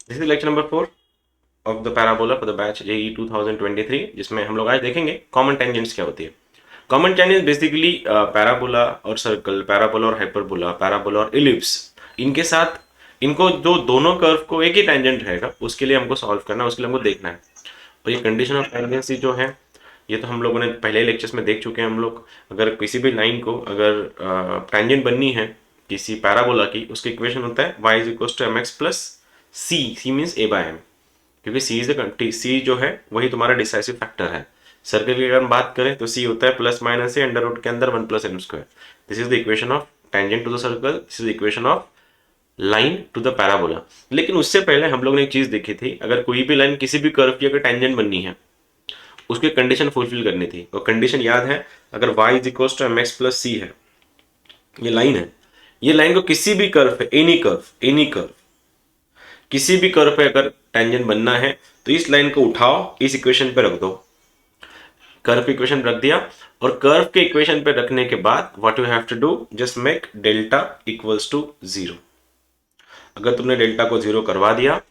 This is lecture number 4 of the parabola for the batch JEE 2023, जिसमें हम लोग आज देखेंगे कॉमन टेंजेंट्स क्या होती है। कॉमन टेंजेंट बेसिकली पैराबोला और सर्कल, पैराबोला और हाइपरबोला, पैराबोला और इलिप्स, इनके साथ इनको जो दोनों कर्व को एक ही टेंजेंट रहेगा उसके लिए हमको सॉल्व करना है, उसके लिए हमको देखना है। और ये कंडीशन ऑफ टेंजेंसी जो है ये तो हम लोगों ने पहले लेक्चर्स में देख चुके हैं। हम लोग अगर किसी भी लाइन को अगर टेंजेंट बननी है किसी पैराबोला की, उसका इक्वेशन होता है y is equal to M x plus C, c means a by m, क्योंकि सी इज द सी जो है वही तुम्हारा डिसाइसिव फैक्टर है। सर्कल की अगर हम बात करें तो सी होता है plus minus a under root के अंदर 1 plus m square. This is the equation of tangent to the circle, this is the equation of line to the parabola. लेकिन उससे पहले हम लोग ने एक चीज देखी थी, अगर कोई भी लाइन किसी भी कर्व की अगर टेंजेंट बननी है उसकी कंडीशन फुलफिल करनी थी। और कंडीशन याद है, अगर y is equal to M x plus C है, ये लाइन है, ये लाइन को किसी भी कर्व पे, एनी कर्व किसी भी कर्व पे अगर टेंजेंट बनना है तो इस लाइन को उठाओ, इस इक्वेशन पे रख दो, कर्व की इक्वेशन रख दिया, और कर्व के इक्वेशन पे रखने के बाद what you have to do, just make delta equals to 0। अगर तुमने डेल्टा को 0 करवा दिया,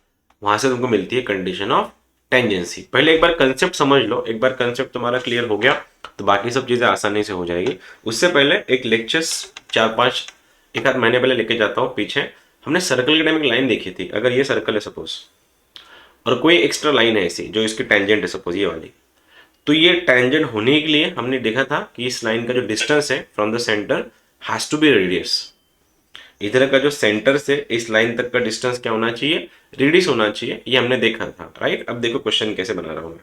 वहां से तुमको मिलती है कंडीशन ऑफ टेंजेंसी। पहले एक बार कंसेप्ट समझ लो, एक बार कंसेप्ट तुम्हारा क्लियर हो गया तो बाकी सब चीजें आसानी से हो जाएगी। उससे पहले एक लेक्चर्स 4-5 एक आध महीने पहले लेके जाता हूँ पीछे, हमने सर्कल की टाइम एक लाइन देखी थी। अगर ये सर्कल है सपोज और कोई एक्स्ट्रा लाइन है ऐसी जो इसकी टेंजेंट है, सपोज ये वाली, तो ये टेंजेंट होने के लिए हमने देखा था कि इस लाइन का जो डिस्टेंस है from the centre has to be radius. इधर का जो सेंटर से इस लाइन तक का डिस्टेंस क्या होना चाहिए, रेडियस होना चाहिए, ये हमने देखा था, राइट। अब देखो क्वेश्चन कैसे बना रहा हूं मैं,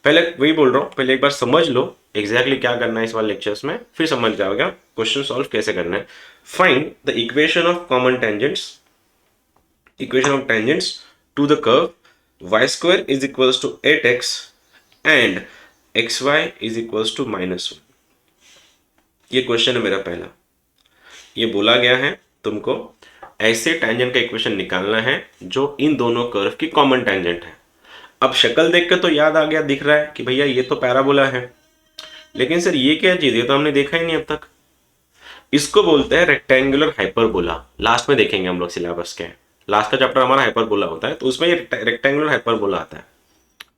पहले वही बोल रहा हूं, पहले एक बार समझ लो एग्जैक्टली क्या करना है इस वाले लेक्चर्स में, फिर समझ जाओगे क्वेश्चन सॉल्व कैसे करना है। Find the equation of common tangents, equation of tangents to the curve y square is equals to 8x and xy is equals to -1। ये क्वेश्चन है मेरा पहला। ये बोला गया है तुमको ऐसे टेंजेंट का इक्वेशन निकालना है जो इन दोनों कर्व की कॉमन टेंजेंट है। अब शक्ल देख के तो याद आ गया, दिख रहा है कि भैया ये तो पैराबोला है, लेकिन सर ये क्या चीज है, तो हमने देखा ही नहीं अब तक। इसको बोलते हैं रेक्टेंगुलर हाइपरबोला। लास्ट में देखेंगे हम लोग सिलेबस के, लास्ट का चैप्टर हमारा हाइपरबोला होता है, तो उसमें ये रेक्टेंगुलर हाइपरबोला आता है।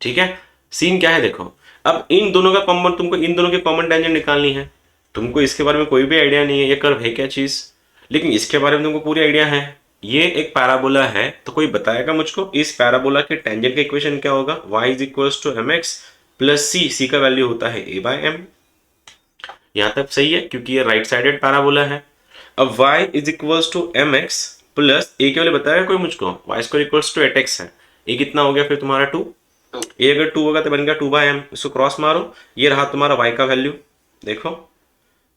ठीक है, सीन क्या है देखो, अब इन दोनों का कॉमन, तुमको इन दोनों की कॉमन टेंजेंट निकालनी है। तुमको इसके बारे में कोई भी आइडिया नहीं है ये कर्व है क्या चीज, लेकिन इसके बारे में तुमको पूरी आइडिया है। ये एक पैराबोला है, तो कोई बताएगा मुझको इस पैराबोला के टेंजेंट का इक्वेशन क्या होगा, y is equal to M x plus C, C का वैल्यू होता है a बाय एम। यहां तक सही है क्योंकि ये राइट साइडेड पैराबोला है। अब y is equal to M x plus A के वाले बताएगा कोई मुझको, Y square equals to 8x है, ए कितना हो गया फिर तुम्हारा 2, ए अगर 2 होगा तो बन गया 2 बाय एम, इसको क्रॉस मारो, ये रहा तुम्हारा y का वैल्यू। देखो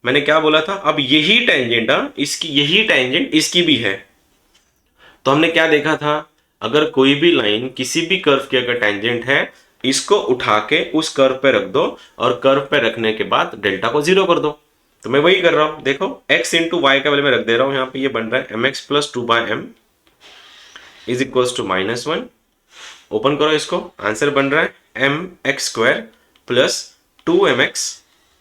मैंने क्या बोला था, अब यही टेंजेंट, इसकी यही टेंजेंट इसकी भी है। तो हमने क्या देखा था, अगर कोई भी लाइन किसी भी कर्व की अगर टेंजेंट है, इसको उठा के उस कर्व पे रख दो, और कर्व पे रखने के बाद डेल्टा को 0 कर दो। तो मैं वही कर रहा हूं, देखो x इंटू वाई का वैल्यू मैं रख दे रहा हूं, यहां पे ये बन रहा है m x plus 2 by m is equal to -1। Open करो इसको, आंसर बन रहा है m x square plus 2mx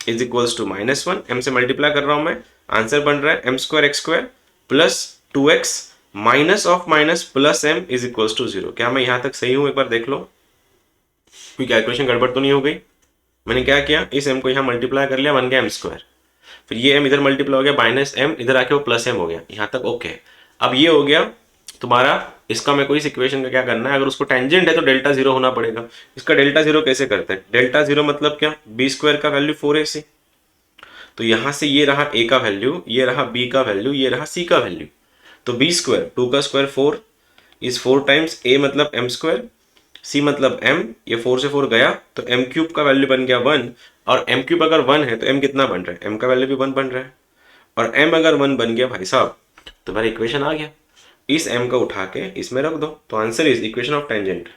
is equals to -1, m से मल्टीप्लाई कर रहा हूं मैं, आंसर बन रहा है m square x square plus 2x minus of minus plus m is equals to 0। क्या मैं यहां तक सही हूं, एक बार देख लो, कोई कैलकुलेशन गड़बड़ तो नहीं हो गई। मैंने क्या किया, इस m को यहां मल्टीप्लाई कर लिया, बन गया एम स्क्वायर, फिर ये m इधर मल्टीप्लाई हो गया माइनस m, इधर आके वो प्लस m हो गया, यहां तक ओके। अब ये हो गया तुम्हारा, इसका मैं कोई इस इक्वेशन का क्या करना है, अगर उसको टेंजेंट है तो डेल्टा 0 होना पड़ेगा। इसका डेल्टा 0 कैसे करते हैं, डेल्टा 0 मतलब क्या, बी स्क्वायर का वैल्यू 4ac, तो यहां से ये रहा a का वैल्यू, ये रहा b का वैल्यू, ये रहा c का वैल्यू। तो बी स्क्वायर 2 का स्क्वायर 4 इज 4 टाइम्स a मतलब m स्क्वायर, c मतलब m, ये 4 से 4 गया तो m क्यूब का वैल्यू बन गया 1, और m क्यूब अगर 1 है तो m कितना बन रहा है, m का वैल्यू भी 1 बन रहा है, और m अगर 1 बन गया भाई साहब तो मेरा इक्वेशन आ गया। इस m को उठा के इसमें रख दो, तो answer is equation of tangent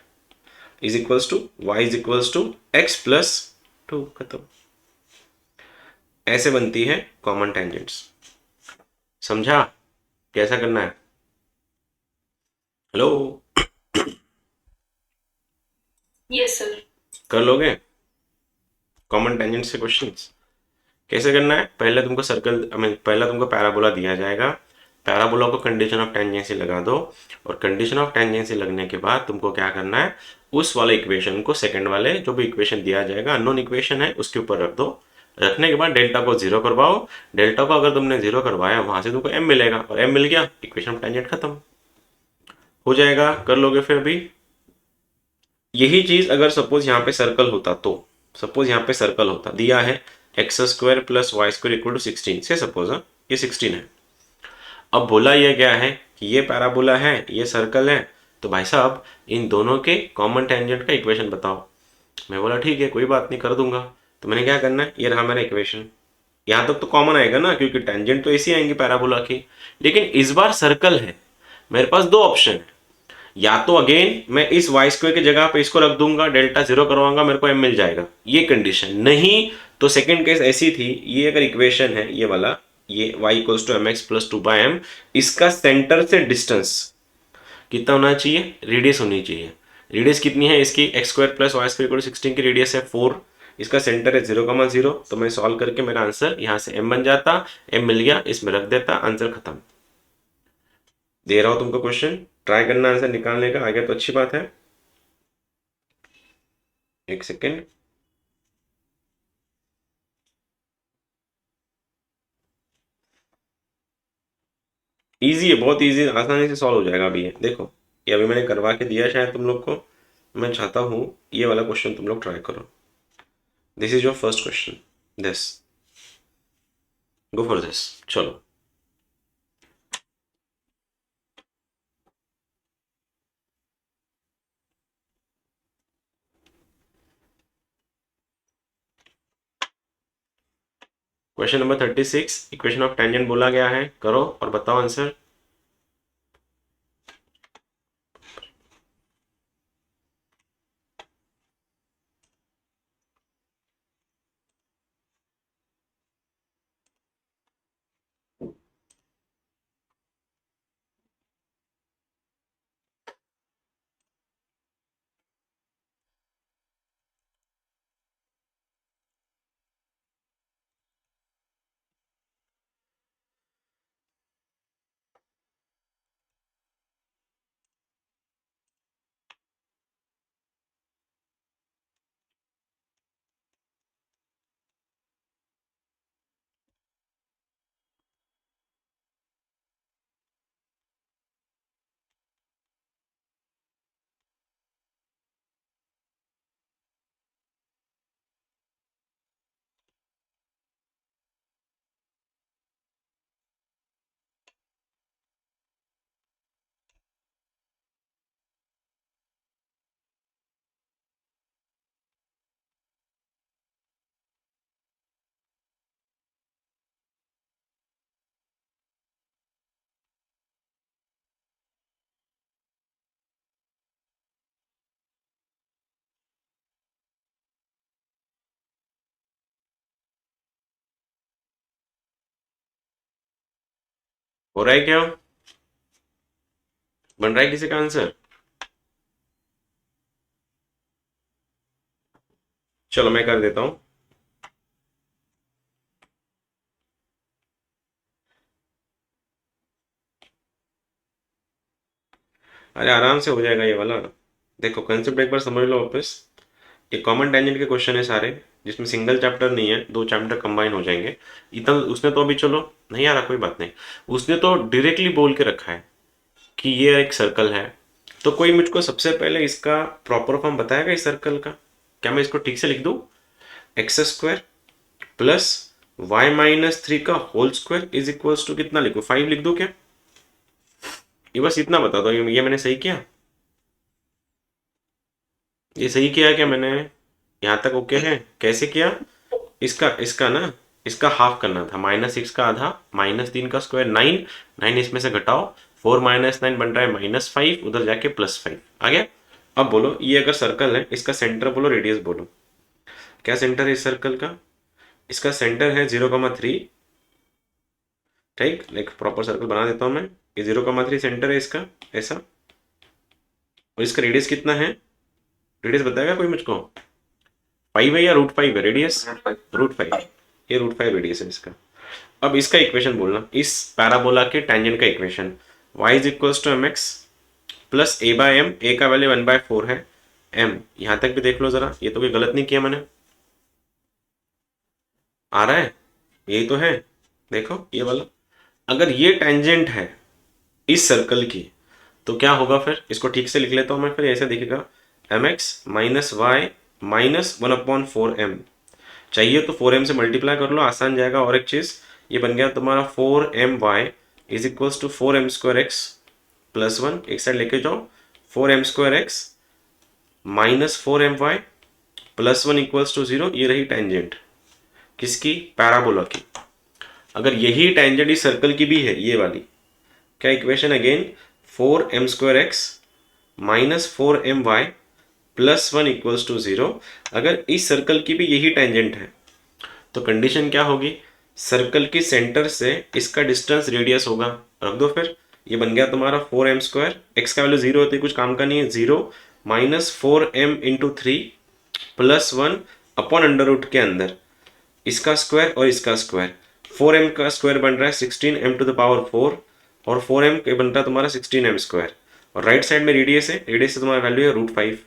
is equals to y is equals to x plus 2, खत्म। ऐसे बनती है कॉमन टेंजेंट्स। समझा कैसा करना है, हेलो, यस सर। कर लोगे कॉमन टेंजेंट से क्वेश्चंस। कैसे करना है, पहले तुमको सर्कल, आई मीन पहला तुमको पैराबोला दिया जाएगा, पैराबोला को कंडीशन ऑफ टेंजेंसी लगा दो, और कंडीशन ऑफ टेंजेंसी लगने के बाद तुमको क्या करना है, उस वाले इक्वेशन को सेकंड वाले जो भी इक्वेशन दिया जाएगा, अननोन इक्वेशन है, उसके ऊपर रख दो। रखने के बाद डेल्टा को जीरो करवाओ। डेल्टा को अगर तुमने जीरो करवाया, वहां से तुमको एम मिलेगा, और एम मिल गया, इक्वेशन ऑफ टेंजेंट खत्म हो जाएगा। कर लोगे फिर अभी। यही चीज अगर सपोज यहाँ पे सर्कल होता, तो सपोज यहाँ पे सर्कल होता, दिया है x square plus y square equal to 16 से, सपोज ये 16 है। अब बोला ये क्या है कि ये पैराबोला है, ये सर्कल है, तो भाई साहब इन दोनों के कॉमन टेंजेंट का इक्वेशन बताओ। मैं बोला ठीक है, कोई बात नहीं, कर दूंगा। तो मैंने क्या करना है, ये रहा मेरा इक्वेशन। यहाँ तक तो कॉमन आएगा ना, क्योंकि टेंजेंट तो ऐसी आएंगी पैराबोला की। लेकिन इस बार सर्कल है, मेरे पास दो ऑप्शन है। या तो अगेन मैं इस वाई स्क्वायर की जगह पे इसको रख दूंगा, डेल्टा जीरो करवाऊंगा, मेरे को एम मिल जाएगा, ये कंडीशन। नहीं तो सेकंड केस ऐसी थी, ये अगर इक्वेशन है ये वाला, ये y equals to M x plus two by m, इसका सेंटर से डिस्टेंस कितना होना चाहिए, रेडियस होनी चाहिए। रेडियस कितनी है इसकी, x square plus y square equal to 16 की रेडियस है 4, इसका सेंटर है 0,0। तो मैं सॉल्व करके मेरा आंसर यहाँ से m बन जाता, m मिल गया, इसमें रख देता, आंसर खत्म। दे रहा हूं तुमको क्वेश्चन, ट्राई करना आंसर निकालने का, आ गया तो अच्छी बात है। एक सेकेंड। इजी है, बहुत इजी, आसानी से सॉल्व हो जाएगा अभी ये देखो। ये अभी मैंने करवा के दिया शायद तुम लोग को। मैं चाहता हूँ ये वाला क्वेश्चन तुम लोग ट्राई करो। This is your first question, this, go for this. चलो question number 36, equation of tangent बोला गया है, करो और बताओ आंसर। हो रहा है क्या, बन रहा है किसी का आंसर? चलो मैं कर देता हूं। अरे आराम से हो जाएगा ये वाला। देखो कंसेप्ट एक बार समझ लो वापस। ये कॉमन टेंजेंट के क्वेश्चन है सारे, जिसमें सिंगल चैप्टर नहीं है, दो चैप्टर कंबाइन हो जाएंगे। इतना उसने तो अभी, चलो नहीं आ रहा कोई बात नहीं, उसने तो डायरेक्टली बोल के रखा है कि ये एक सर्कल है। तो कोई मुझको सबसे पहले इसका प्रॉपर फॉर्म बताएगा इस सर्कल का? क्या मैं इसको ठीक से लिख दूं, x square plus y minus 3 का whole square is equals to कितना लिखूं, 5 लिख दूं क्या? ये बस इतना बता दो, ये मैंने सही किया? ये सही किया क्या मैंने? यहाँ तक ओके है? कैसे किया? इसका इसका ना, इसका हाफ करना था, -6 का आधा, -3 का स्क्वायर 9, 9 इसमें से घटाओ, 4 माइनस 9 बन रहा है -5, उधर जाके +5 आ गया। अब बोलो ये अगर सर्कल है, इसका सेंटर बोलो, रेडियस बोलो, क्या सेंटर है इस सर्कल का? इसका सेंटर है 0,3। ठीक, लाइक प्रॉपर सर्कल बना देता हूँ मैं। ये 0,3 सेंटर है इसका, ऐसा। और इसका रेडियस कितना है, रेडियस बताएगा कोई मुझको? 5 है या √5 है रेडियस? √5, ये √5 रेडियस है इसका। अब इसका इक्वेशन बोलना, इस पैराबोला के टेंजेंट का equation, y is equals to M x plus a by m, a का वैल्यू 1/4 है, m यहां तक भी देख लो जरा, ये तो कोई गलत नहीं किया मैंने, आ रहा है, यही तो है, देखो ये वाला। अगर ये टेंजेंट है इस सर्कल की तो क्या होगा, फिर इसको ठीक से लिख लेता हूं मैं, फिर ऐसे दिखेगा m x minus y minus 1/4m। चाहिए तो 4m से मल्टीप्लाई कर लो, आसान जाएगा। और एक चीज, ये बन गया तुम्हारा 4my is equals to 4m² x plus 1, एक साइड लेके जाओ, 4m² x minus 4my plus 1 equals to 0। ये रही टेंजेंट किसकी, पैराबोला की। अगर यही टेंजेंट इस सर्कल की भी है, ये वाली, क्या equation again, 4m² x minus 4my plus 1 equals to 0। अगर इस सर्कल की भी यही टेंजेंट है तो कंडीशन क्या होगी, सर्कल की सेंटर से इसका डिस्टेंस रेडियस होगा, रख दो फिर। ये बन गया तुम्हारा 4m², x का वैल्यू 0 होती है, कुछ काम का नहीं है, 0 minus 4m into 3 plus 1 upon under root के अंदर इसका स्क्वायर और इसका स्क्वायर। 4m का स्क्वायर बन रहा है 16m टू द पावर 4 और 4m के बन रहा है तुम्हारा 16m²। और राइट साइड में रेडियस है, रेडियस से तुम्हारा वैल्यू है √5,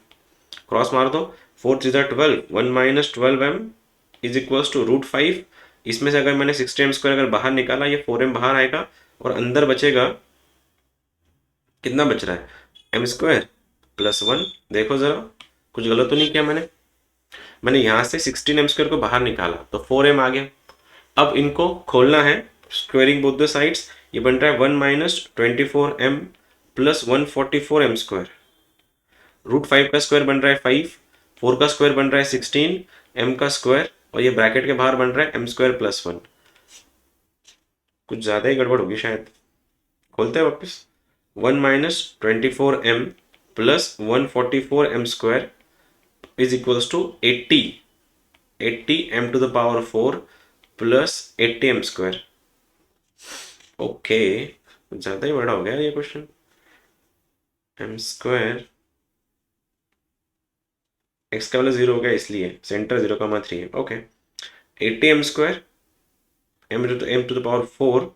क्रॉस मार दो, 4 3 12, 1 minus 12m is equals to √5। इसमें से अगर मैंने 16m² अगर बाहर निकाला, ये 4m बाहर आएगा और अंदर बचेगा, कितना बच रहा है, m² प्लस 1। देखो जरा कुछ गलत तो नहीं किया मैंने, मैंने यहां से 16m² को बाहर निकाला तो 4m आ गया। अब इनको खोलना है, स्क्वेयरिंग बोथ द साइड्स, ये बन रहा है 1 माइनस 24m प्लस 144m²। √5 का स्क्वायर बन रहा है 5, 4 का स्क्वायर बन रहा है 16, m का स्क्वायर और ये ब्रैकेट के बाहर बन रहा है m² प्लस 1। कुछ ज़्यादा ही गड़बड़ होगी शायद, खोलते हैं वापस। 1 minus 24m plus 144m² is equals to 80, 80m to the power 4 plus 80m²। Okay, कुछ ज़्यादा ही बड़ा हो गया ये क्वेश्चन। m², x का वैल्यू 0 हो गया इसलिए सेंटर 0,3 है, okay. 80m², m to the power 4,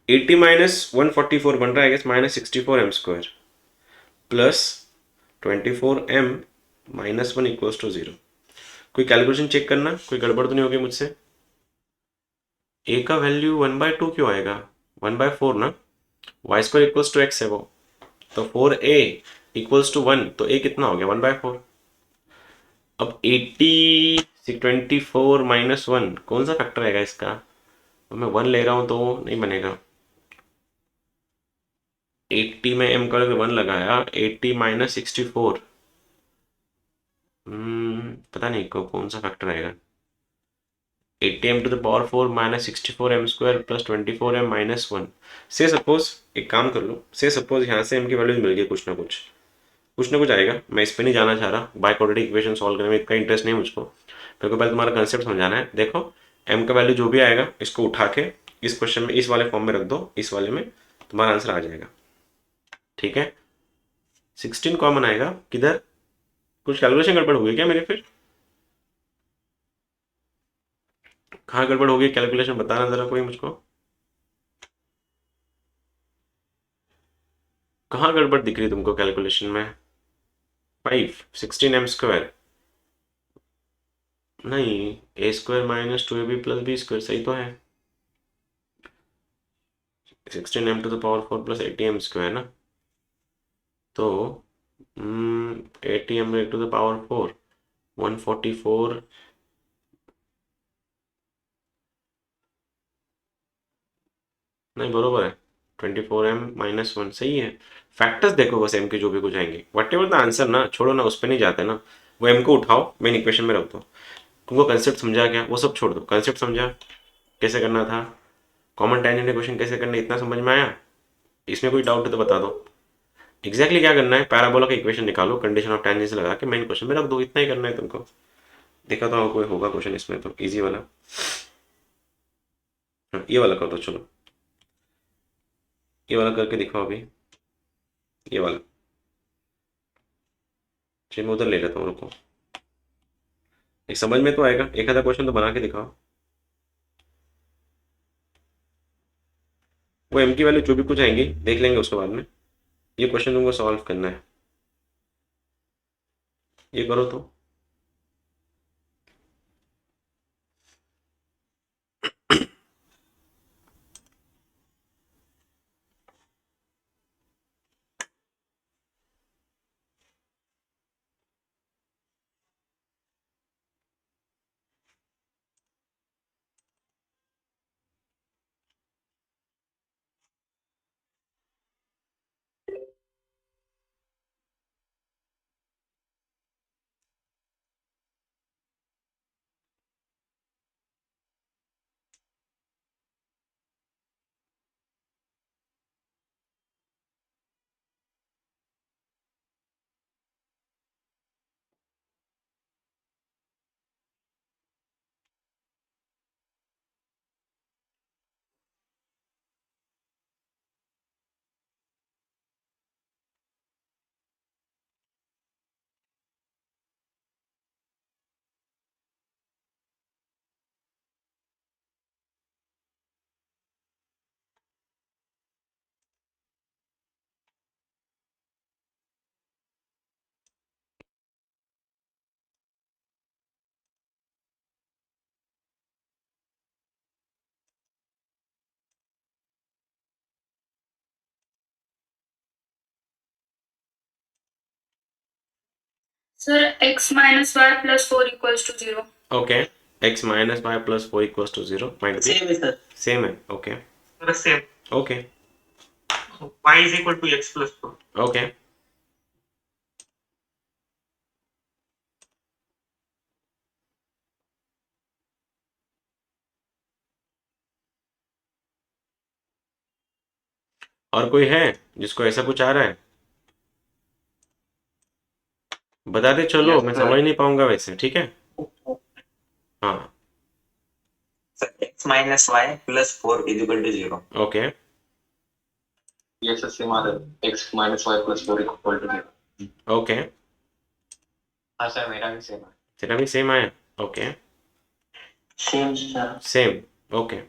80 minus 144 बन रहा है minus 64m² plus 24m minus 1 equals to 0। कोई कैलकुलेशन चेक करना, कोई गड़बड़ तो नहीं होगी मुझसे। a का वैल्यू 1/2 क्यों आएगा, 1/4 ना, y² इक्वल्स टू x है वो, तो 4a इक्वल्स टू 1, तो a कितना हो गया 1/4। अब 80 24 माइनस 1 कौन सा फैक्टर आएगा इसका, तो मैं 1 ले रहा हूं तो नहीं बनेगा। 80 में m का 1 लगाया, 80 माइनस 64, पता नहीं कौन सा फैक्टर आएगा। 80m to the power 4 minus 64m² plus 24m minus 1। Say suppose एक काम कर लो, से सपोज यहाँ से m की वैल्यूज मिल गई, कुछ ना कुछ आएगा। मैं इस पे नहीं जाना चाह रहा, बाय क्वाड्रेटिक इक्वेशन सॉल्व करने में इतना इंटरेस्ट नहीं मुझको, मेरे को पहले तुम्हारा कंसेप्ट समझाना है। देखो m का वैल्यू जो भी आएगा इसको उठा के इस क्वेश्चन में इस वाले फॉर्म में रख दो, इस वाले में तुम्हारा आंसर आ जाएगा, ठीक है। 16 कॉमन आएगा किधर, कुछ कैलकुलेशन गड़बड़ हो गई क्या मेरी, फिर कहाँ गड़बड़ हो गई कैलकुलेशन, बताना जरा कोई मुझको, कहाँ गड़बड़ दिख रही तुमको कैलकुलेशन में। 5 16m², नहीं, a² minus 2ab plus b² सही तो है, 16m to the power 4 plus 80m² ना, तो 80m टू द पावर 4 144, नहीं बरोबर है, 24m माइनस 1 सही है। फैक्टर्स देखो बस m के जो भी कुछ आएंगे, वट एवर द आंसर ना, छोड़ो ना, उस पर नहीं जाते ना, वो m को उठाओ मेन इक्वेशन में रख दो। तुमको कंसेप्ट समझा क्या, वो सब छोड़ दो, कंसेप्ट समझा कैसे करना था, कॉमन टेंजेंट इक्वेशन कैसे करना, इतना समझ में आया, इसमें कोई डाउट है तो बता दो। एग्जैक्टली क्या करना है, पैराबोला का इक्वेशन निकालो, कंडीशन ऑफ टेंजेंस लगा के मेन क्वेश्चन में रख दो, इतना ही करना है तुमको। देखा तो कोई होगा क्वेश्चन इसमें तो इजी वाला, हाँ, ये वाला कर दो, चलो ये वाला करके दिखाओ अभी, ये वाला, चलिए मैं उधर ले लेता हूँ, रुको, एक समझ में तो आएगा, एक आधा क्वेश्चन तो बना के दिखाओ। वो m की वैल्यू जो भी कुछ आएंगी देख लेंगे उसके बाद में। ये क्वेश्चन तुमको सॉल्व करना है, ये करो तो। Sir, x minus y plus 4 equals to 0. Okay, x minus y plus four equals to zero might be same है सर। सेम है। Okay sir same. Okay y is equal to x plus 4. Okay. और कोई है जिसको ऐसा कुछ आ रहा है? बताते चलो, Yes, मैं sir. समझ नहीं पाऊंगा वैसे, ठीक है। हाँ Sir, x minus y plus 4 is equal to 0. Okay Yes, sir, same order. X minus y plus 4 equal to 0. Okay. हाँ सर, मेरा भी सेम है। तेरा भी सेम आया? Okay Same, sir. Same okay.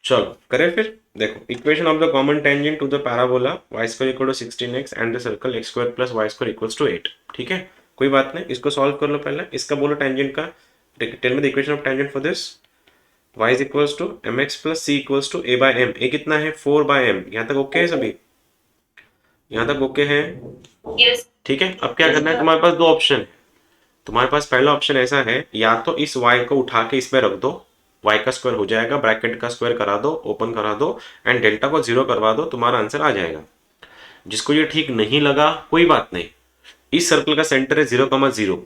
चलो करें फिर। देखो, equation of the common tangent to the parabola y square equal to 16x and the circle x square plus y square equals to 8। ठीक है, कोई बात नहीं, इसको सॉल्व कर लो पहले। इसका बोलो टेंजेंट का, tell me the equation of tangent for this. y is equals to mx plus c equals to a by m। a कितना है? 4 बाय m। यहाँ तक ओके है सभी? यहाँ तक ओके है? Yes. ठीक है। अब क्या करना है, तुम्हारे पास दो ऑप्शन है। तुम्हारे पास पहला ऑप्शन ऐसा है, या तो इस y को उठा के इसमें रख दो, y का स्क्वायर हो जाएगा, ब्रैकेट का स्क्वायर करा दो, ओपन करा दो एंड डेल्टा को 0 करवा दो, तुम्हारा आंसर आ जाएगा। जिसको ये ठीक नहीं लगा कोई बात नहीं, इस सर्कल का सेंटर है 0,0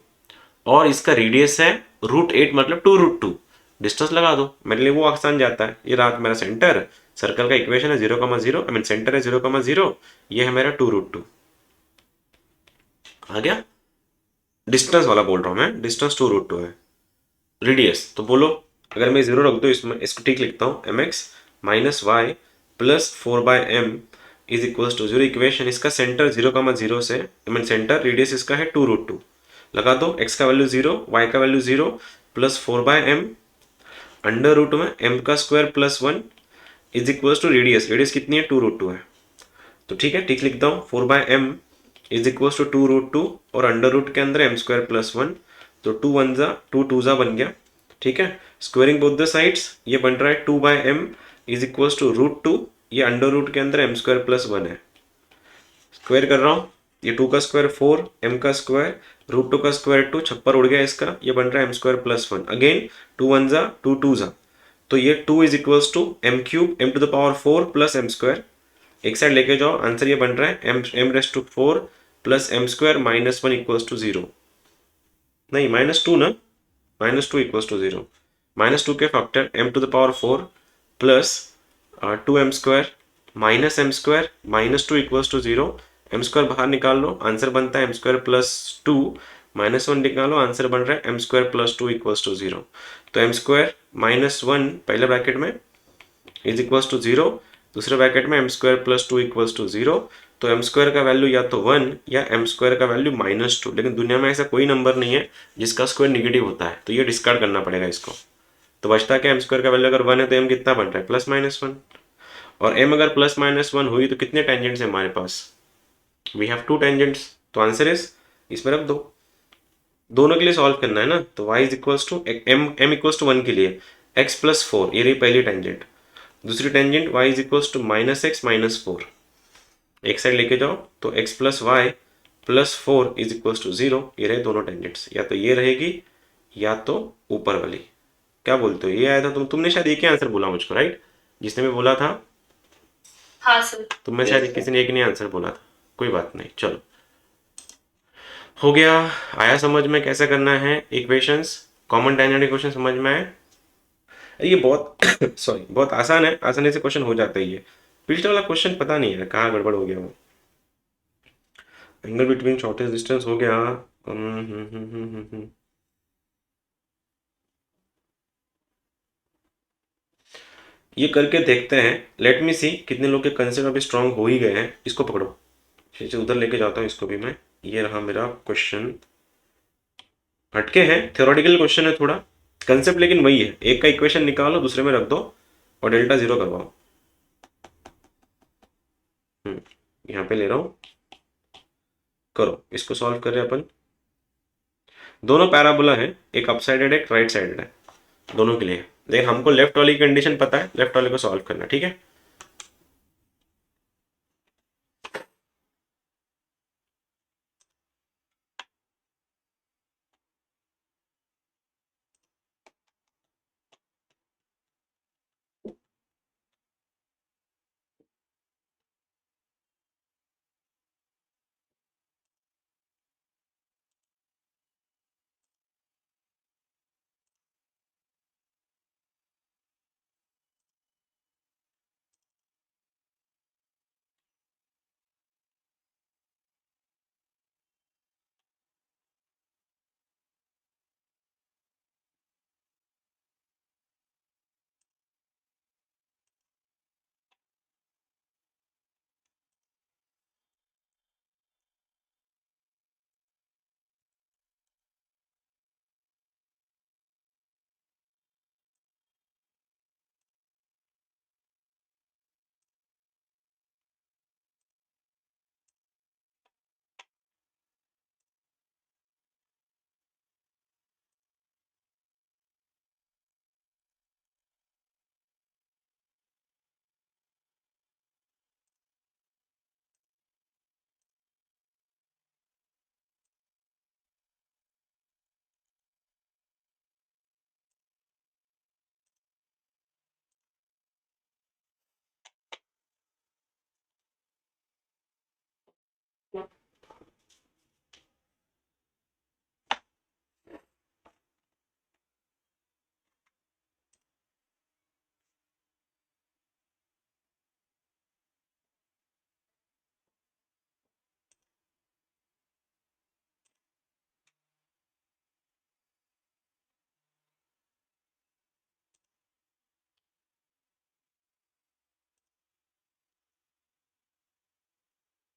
और इसका रेडियस है √8 मतलब 2√2। डिस्टेंस लगा दो, मेरे लिए वो आसान जाता है। ये रहा मेरा सेंटर, सर्कल का इक्वेशन है 0,0, आई मीन सेंटर है 0,0, ये है मेरा 2√2। आ गया? डिस्टेंस वाला बोल रहा हूं मैं, डिस्टेंस 2√2 है। रेडियस तो बोलो, अगर मैं 0 रख दो इसमें, इसको ठीक लिखता हूँ, mx minus y plus 4 by m is equals to 0। Equation, इसका सेंटर 0,0 से, आई मीन सेंटर रेडियस इसका है 2√2। लगा दो, x का वैल्यू 0, y का value 0 plus 4 by m under root में m का square plus 1 is equals to radius. Radius कितनी है? 2√2 है। तो ठीक है, ठीक लिखता हूँ, 4 by m is equals to 2√2 और अंडर रूट के अंदर m स्क्वायर प्लस 1, तो 2 1 जा 2 2 जा बन गया। ठीक है, स्क्वायरिंग बोथ द साइड्स, ये बन रहा है 2 by m is equals to √2, ये अंडर रूट के अंदर m स्क्वायर प्लस 1 है। स्क्वायर कर रहा हूँ, ये 2 का स्क्वायर 4, m का स्क्वायर √2 का स्क्वायर 2, छप्पर उड़ गया इसका, ये बन रहा है m स्क्वायर प्लस 1। अगेन 2 1 जा 2 2 जा, तो ये 2 is equals to m cube m to the power 4 plus m square. एक साइड लेके जाओ, आंसर ये बन रहा है m raise to 4 plus m square minus 1 equals to 0। नहीं, -2 ना, -2 इक्वल्स टू 0। -2 के factor m to the power 4 plus 2m square minus m square -2 equals to 0। m square बाहर निकाल लो, आंसर बनता है m स्क्वायर प्लस 2 -1 निकालो, आंसर बन रहा है m square plus 2 equals to 0। तो m स्क्वायर -1 पहले ब्रैकेट में इज इक्वल्स टू 0, दूसरे ब्रैकेट में m square plus 2 equals to 0। तो m स्क्वायर का वैल्यू या तो 1 या m स्क्वायर का वैल्यू -2, लेकिन दुनिया में ऐसा कोई नंबर नहीं है जिसका स्क्वायर निगेटिव होता है, तो ये डिस्कार्ड करना पड़ेगा इसको। तो बचता क्या, एम स्क्वायर का वैल्यू अगर 1 है तो एम कितना बन रहा है, +-1। और एम अगर +-1 हुई तो कितने टेंजेंट्स है हमारे पास, वी हैव 2 टेंजेंट्स, तो आंसर इज, इसमें रख दो, दोनों के लिए सॉल्व करना है ना। तो y is equals to m equals to 1 के लिए x+4, ये रही पहली टेंजेंट। दूसरी tangent y is equals to -x-4, एक साइड लेके जाओ तो x+y+4 इज इक्वल्स टू 0, ये रहे दोनों टेंजेंट्स, या तो ये रहेगी या तो ऊपर वाली। क्या बोलते हो, ये आया था, तुमने शायद एक ही आंसर बोला मुझको, राइट, जिसने मैं बोला था, हाँ सर। तुम में Yes, शायद sir. किसी ने एक नहीं आंसर बोला था, कोई बात नहीं, चलो हो गया। आया समझ में कैसे करना है इक्वेशंस, कॉमन टेंजेंट इक्वेशन समझ में आए। ये बहुत सॉरी बहुत आसान है, आसानी से क्वेश्चन हो जाता है ये। पिछले वाला क्वेश्चन पता नहीं है कहाँ गड़बड़ हो गया वो, एंगल बिटवीन शॉर्टेस्ट डिस्टेंस हो गया। ये करके देखते हैं, लेट मी सी कितने लोग के कंसेप्ट अभी स्ट्रांग हो ही गए हैं। इसको पकड़ो, इसे उधर लेके जाता हूँ इसको भी मैं। ये रहा मेरा क्वेश्चन, हटके है, थ्योरेटिकल क्वेश्चन है थोड़ा, कंसेप्ट लेकिन वही है, एक का इक्वेशन निकालो दूसरे में रख दो और डेल्टा 0 करवाओ। यहाँ पे ले रहा हूँ, करो इसको, सॉल्व कर रहे हैं अपन। दोनों पैराबोला है, एक अप साइडेड है एक राइट साइडेड है, दोनों के लिए। लेकिन हमको लेफ्ट वाली कंडीशन पता है, लेफ्ट वाले को सॉल्व करना, ठीक है।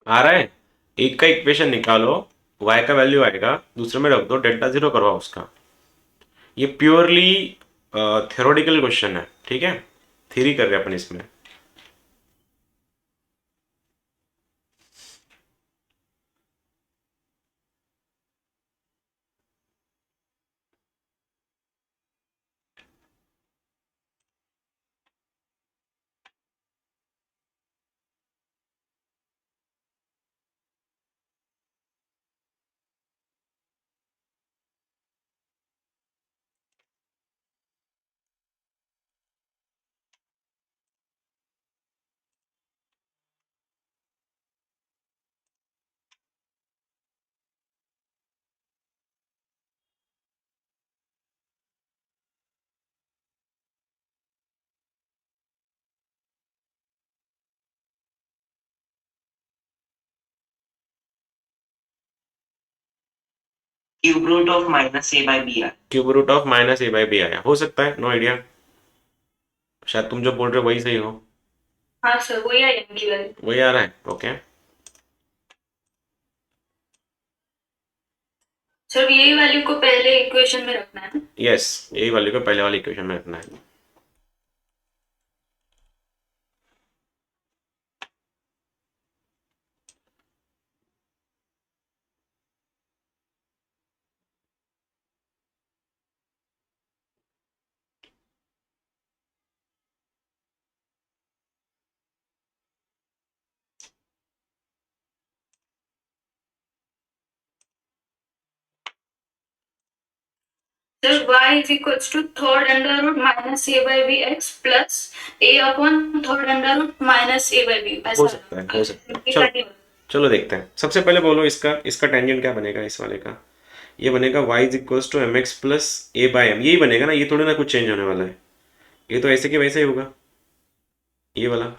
आ रहा है, एक का इक्वेशन निकालो, y का वैल्यू आएगा, दूसरे में रख दो, डेल्टा 0 करवाओ उसका। ये प्योरली थ्योरेटिकल क्वेश्चन है, ठीक है, थ्योरी कर रहे हैं अपन इसमें। Cube root of minus a by b आया. क्यूब रूट ऑफ -a/b आया, हो सकता है, नो आइडिया, शायद तुम जो बोल रहे हो वही सही हो। हाँ सर, वही है इनकी वैल्यू। वही आ रहा है, ओके। सर यही वैल्यू को पहले इक्वेशन में रखना है ना? यस, यही वैल्यू को पहले वाली इक्वेशन में रखना है। Sir y is equals to third under root minus a by b x plus a upon third under root minus a by b हो सकता है, हो सकता है। चलो चलो देखते हैं। सबसे पहले बोलो इसका इसका टेंजेंट क्या बनेगा इस वाले का। ये बनेगा y is equals to M x plus a by m, यही बनेगा ना, ये थोड़ी ना कुछ चेंज होने वाला है, ये तो ऐसे कि वैसे ही होगा ये वाला।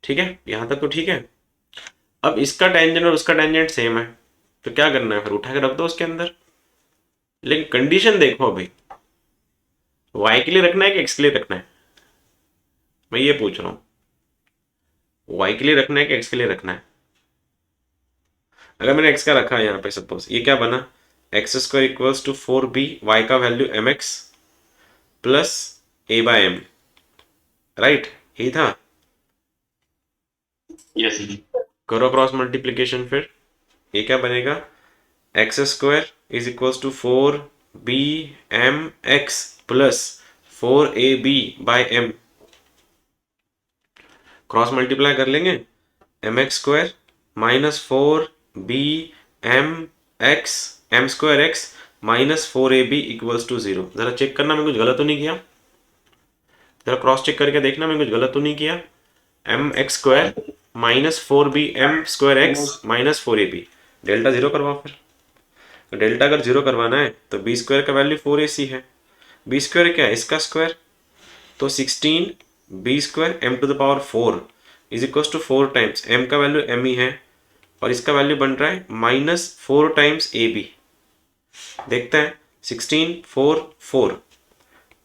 ठीक है, यहाँ तक तो ठीक है। अब इसका टेंजेंट और उसका टेंजेंट सेम है, तो क्या करना है फिर, उठा के रख दो उसके अंदर। लेकिन कंडीशन देखो अभी, y के लिए रखना है कि x के लिए रखना है, मैं ये पूछ रहा हूँ। y के लिए रखना है कि x के लिए रखना है। अगर मैंने x का रखा है यहाँ पे, सपोज ये क्या बना, x square equals to 4b, y का value m x plus a by m, right, यही था। Yes. करो क्रॉस मल्टीप्लीकेशन, फिर ये क्या बनेगा, x square is equals to 4b m x plus 4ab by m. Cross multiply कर लेंगे, m x square minus 4b m x m square x minus 4ab equals to 0। जरा check करना मैं कुछ गलत तो नहीं किया, जरा क्रॉस चेक करके देखना मैं कुछ गलत तो नहीं किया। M x square minus 4b m square x minus 4ab, delta zero करवाओ फिर। तो डेल्टा अगर जीरो करवाना है तो बी स्क्वायर का वैल्यू 4ac है, बी स्क्वायर क्या है, इसका स्क्वायर, तो 16 b square m to the power 4 is equal to 4 times m का वैल्यू एम ही है, और इसका वैल्यू बन रहा है माइनस 4 टाइम्स ए बी। देखते हैं, 16 4 4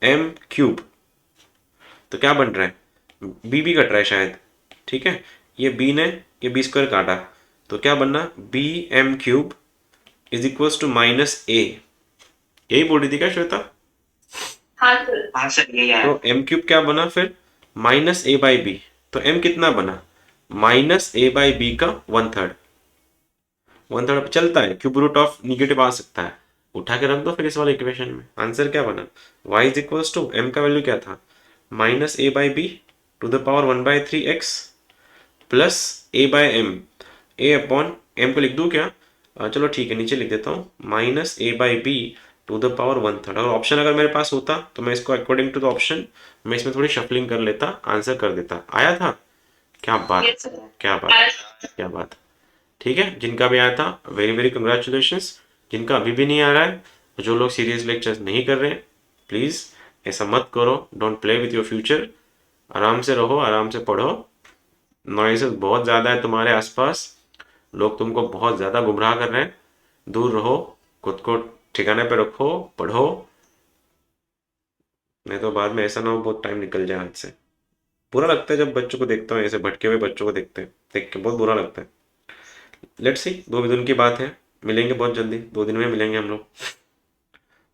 एम क्यूब, तो क्या बन रहा है, बी बी कट रहा है शायद, ठीक है, ये बी ने ये बी स्क्वायर काटा, तो क्या बनना, b m cube is equals to minus a. यही बोल रही थी क्या श्वेता? हाँ सर। हाँ सर यही है। तो एम क्यूब क्या बना फिर, माइनस ए बाई बी, तो एम कितना बना, माइनस ए बाई बी का 1/3। 1/3 चलता है, क्यूब रूट ऑफ निगेटिव आ सकता है, उठा के रख दो फिर इस वाले इक्वेशन में। आंसर क्या बना, y is equals to m का वैल्यू क्या था, minus a by b to the power 1/3x plus a by m, a upon m को लिख दूँ क्या, चलो ठीक है नीचे लिख देता हूँ, minus a by b to the power 1/3। और ऑप्शन अगर मेरे पास होता तो मैं इसको अकॉर्डिंग टू द ऑप्शन मैं इसमें थोड़ी शफलिंग कर लेता, आंसर कर देता। आया था, क्या बात, Yes, sir. क्या बात, क्या बात। ठीक है, जिनका भी आया था वेरी वेरी कंग्रेचुलेशंस, जिनका अभी भी नहीं आ रहा है, जो लोग सीरियस लेक्चर्स नहीं कर रहे हैं, प्लीज़ ऐसा मत करो, don't play with your future, आराम से रहो, आराम से पढ़ो। नॉइसेस बहुत ज़्यादा है तुम्हारे आसपास, लोग तुमको बहुत ज़्यादा गुमराह कर रहे हैं, दूर रहो, खुद को ठिकाने पे रखो, पढ़ो, नहीं तो बाद में ऐसा ना हो बहुत टाइम निकल जाए हाथ से। बुरा लगता है जब बच्चों को देखता हूँ, ऐसे भटके हुए बच्चों को देखते हैं, देख के बहुत बुरा लगता है। लेट्स सी, 2 दिन की बात है, मिलेंगे बहुत जल्दी, 2 दिन में मिलेंगे हम लोग।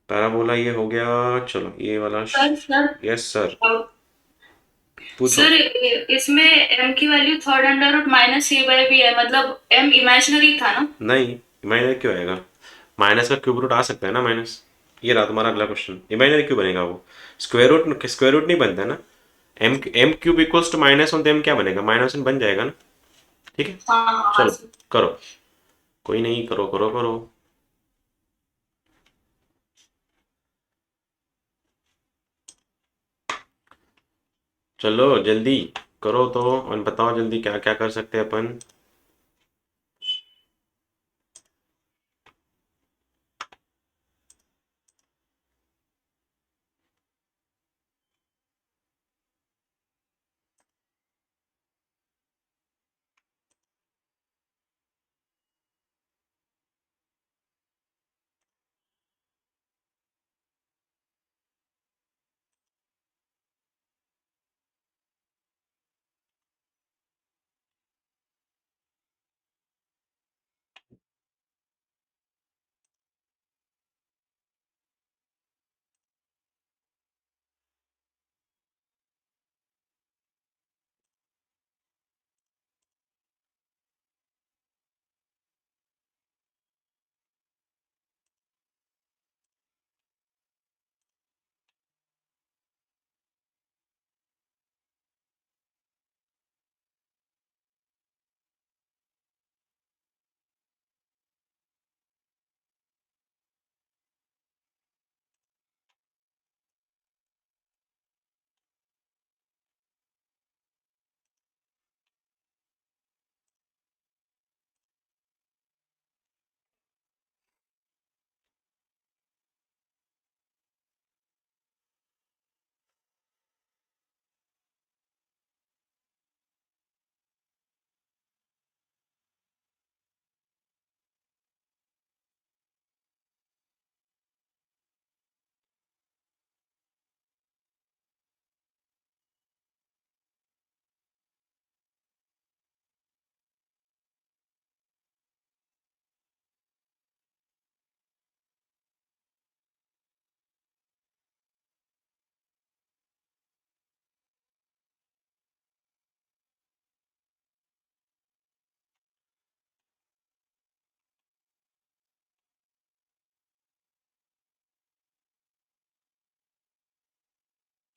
पैराबोला ये हो गया, चलो ये वाला। सर सर यस सर, पूछो। सर इसमें m की value third under root minus a by b है, मतलब m इमेजिनरी था ना? नहीं, इमेजिनरी क्यों आएगा, माइनस का क्यूब रूट आ सकता है ना माइनस। ये रहा तुम्हारा अगला क्वेश्चन, इमेजिनरी क्यों बनेगा वो, स्क्वायर रूट नहीं बनता है ना। M cube equals to minus one, तो एम क्या बनेगा, माइनस वन बन जाएगा ना। ठीक है, हाँ हाँ हाँ चलो सर। करो, कोई नहीं, करो करो करो। चलो जल्दी करो तो, और बताओ जल्दी क्या क्या कर सकते हैं अपन।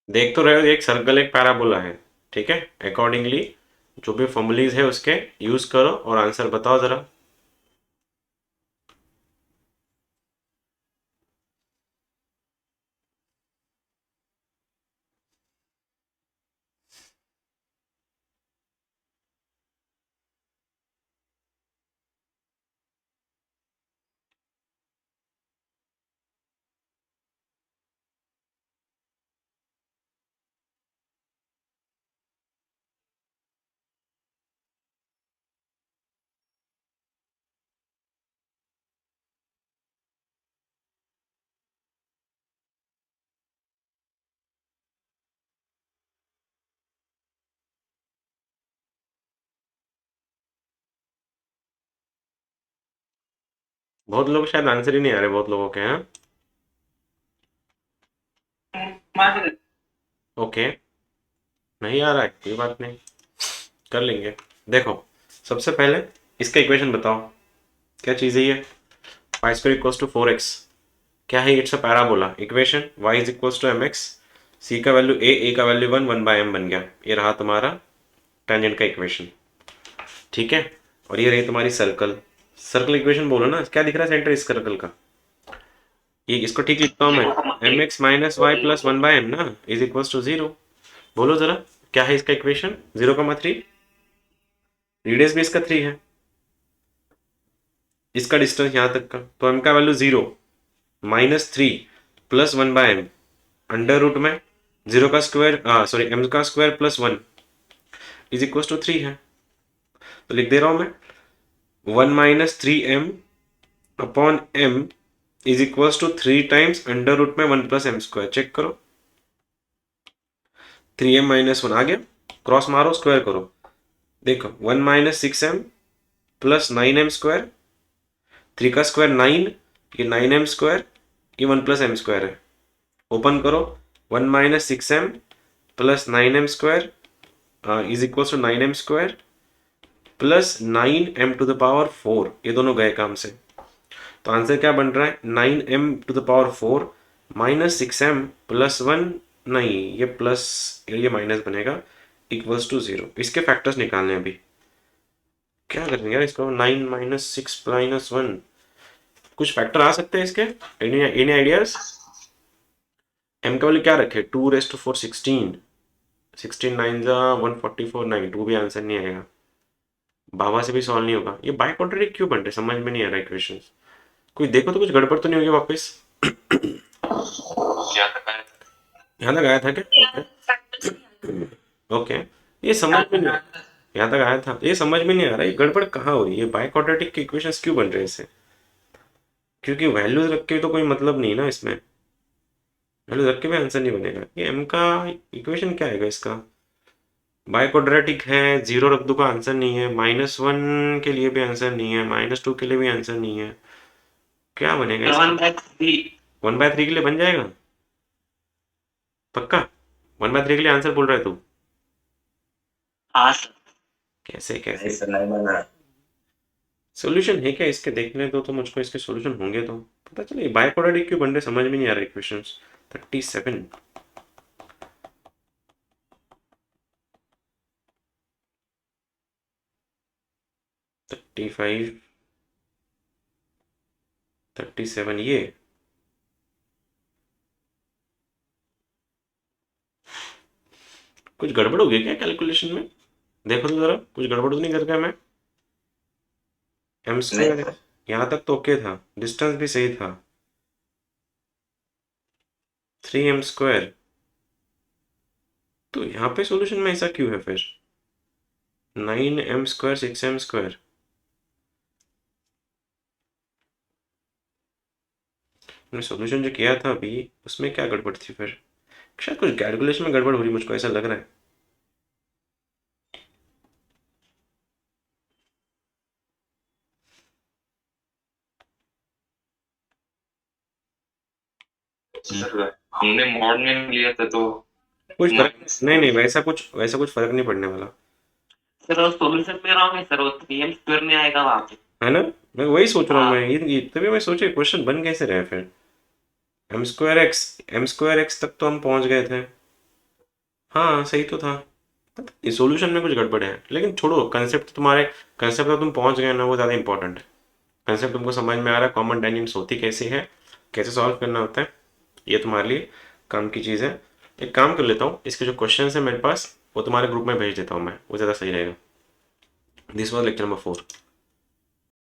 देख तो रहे हो, एक सर्कल एक पैराबोला है, ठीक है। अकॉर्डिंगली जो भी फॉर्मूलीज है उसके यूज करो और आंसर बताओ जरा। बहुत लोग शायद आंसर ही नहीं आ रहे, बहुत लोगों के हैं। ओके, नहीं आ रहा है, कोई बात नहीं, कर लेंगे। देखो, सबसे पहले इसका इक्वेशन बताओ, क्या चीज़ है ये? Y square equals to 4x, क्या है? It's a parabola. Equation y is equals to mx, c का वैल्यू a का वैल्यू 1/m बन गया। ये रहा तुम्हारा टेंजेंट का इक्वेशन, ठीक है। और ये रही तुम्हारी सर्कल। सर्कल इक्वेशन बोलो ना, क्या दिख रहा है सेंटर इस सर्कल का? ये इसको ठीक लिखता हूँ मैं, mx minus y plus 1/m ना, इज इक्वल्स टू 0। बोलो जरा, क्या है इसका इक्वेशन? 0,3। रेडियस भी इसका 3 है, इसका डिस्टेंस यहाँ तक का, तो m का value 0 -3 plus 1/m under root में 0 का स्क्वायर, सॉरी m का square plus 1 is equal to 3 है। तो लिख दे रहा हूँ मैं, 1 - 3m upon m is equal to 3 times under root में 1 प्लस m स्क्वायर। चेक करो, 3m - 1 आ गया, क्रॉस मारो, स्क्वायर करो। देखो 1 - 6m प्लस 9m स्क्वायर, 3 का स्क्वायर 9, ये 9m स्क्वायर, ये 1 प्लस m स्क्वायर है। ओपन करो, 1 - 6m plus 9m square is equal to 9m square plus 9m to the power 4, ये दोनों गए काम से। तो आंसर क्या बन रहा है? 9m to the power 4 minus 6m plus 1, नहीं ये प्लस, ये माइनस बनेगा, इक्वल्स टू 0। इसके फैक्टर्स निकालने हैं अभी। क्या करेंगे यार इसको? 9 - 6 - 1, कुछ फैक्टर आ सकते हैं इसके? Any ideas? m का वैल्यू क्या रखे? 2⁴ 16, 16 9 जा 144, नहीं 2 भी आंसर नहीं आएगा, बाबा से भी सॉल्व नहीं होगा। ये बाय क्वाड्रेटिक क्यों बन रहे, समझ में नहीं आ रहा इक्वेशंस। कोई देखो तो, कुछ गड़बड़ तो नहीं होगी वापस? यहाँ तक आया था क्या? ओके, ये समझ में नहीं, यहाँ तक आया था, ये समझ में नहीं आ रहा, ये गड़बड़ कहाँ हो रही है? बाय क्वाड्रेटिक के इक्वेशंस क्यों बन रहे हैं इसे? क्योंकि वैल्यूज रख के तो कोई मतलब नहीं ना इसमें, वैल्यूज रख के भी आंसर नहीं बनेगा। ये m का इक्वेशन क्या आएगा इसका? बाय क्वाड्रेटिक है, 0 रख दूंगा आंसर नहीं है, -1 के लिए भी आंसर नहीं है, -2 के लिए भी आंसर नहीं है, क्या बनेगा इसका? 1/3 के लिए बन जाएगा पक्का? 1/3 के लिए आंसर बोल रहा है तू? कैसे कैसे? नहीं सर, नहीं बन रहा। सोल्यूशन है क्या इसके? देखने दो तो मुझको, इसके सोल्यूशन होंगे तो पता चले। बाय क्वाड्रेटिक क्यों बन रहे, समझ में नहीं आ रहा इक्वेशंस। 37, 35, 37, ये कुछ गड़बड़ हो गया क्या कैलकुलेशन में? देखो तो जरा, कुछ गड़बड़ तो नहीं कर गया मैं? m स्क्वायर यहाँ तक तो ओके था, डिस्टेंस भी सही था, 3m स्क्वायर, तो यहाँ पे सॉल्यूशन में ऐसा क्यों है फिर? 9m स्क्वायर 6m स्क्वायर, मैंने सॉल्यूशन जो किया था अभी उसमें क्या गड़बड़ थी फिर? शायद कुछ कैलकुलेशन में गड़बड़ हो रही, मुझको ऐसा लग रहा है। सर हमने मॉर्निंग लिया था तो कुछ फर्क नहीं, नहीं वैसा कुछ फर्क नहीं पड़ने वाला सर वो सॉल्यूशन में रहा हूँ सर, वो 3m स्क्वायर नहीं आएगा वहां पे। है ना। मैं वही सोच रहा हूँ, हाँ। मैं ये तभी मैं सोचे क्वेश्चन बन कैसे रहे फिर। m स्क्वायर एक्स तक तो हम पहुंच गए थे, हाँ सही तो था, इस सॉल्यूशन में कुछ गड़बड़ है, लेकिन छोड़ो, कंसेप्ट तुम्हारे, कंसेप्ट तो तुम पहुंच गए ना, वो ज़्यादा इंपॉर्टेंट है। कंसेप्ट तुमको समझ में आ रहा है, कॉमन टेंजेंट्स होती कैसे है, कैसे सॉल्व करना होता है, ये तुम्हारे लिए काम की चीज़ है। एक काम कर लेता हूँ, इसके जो क्वेश्चन है मेरे पास वो तुम्हारे ग्रुप में भेज देता हूँ मैं, वो ज़्यादा सही रहेगा। This was lecture number 4।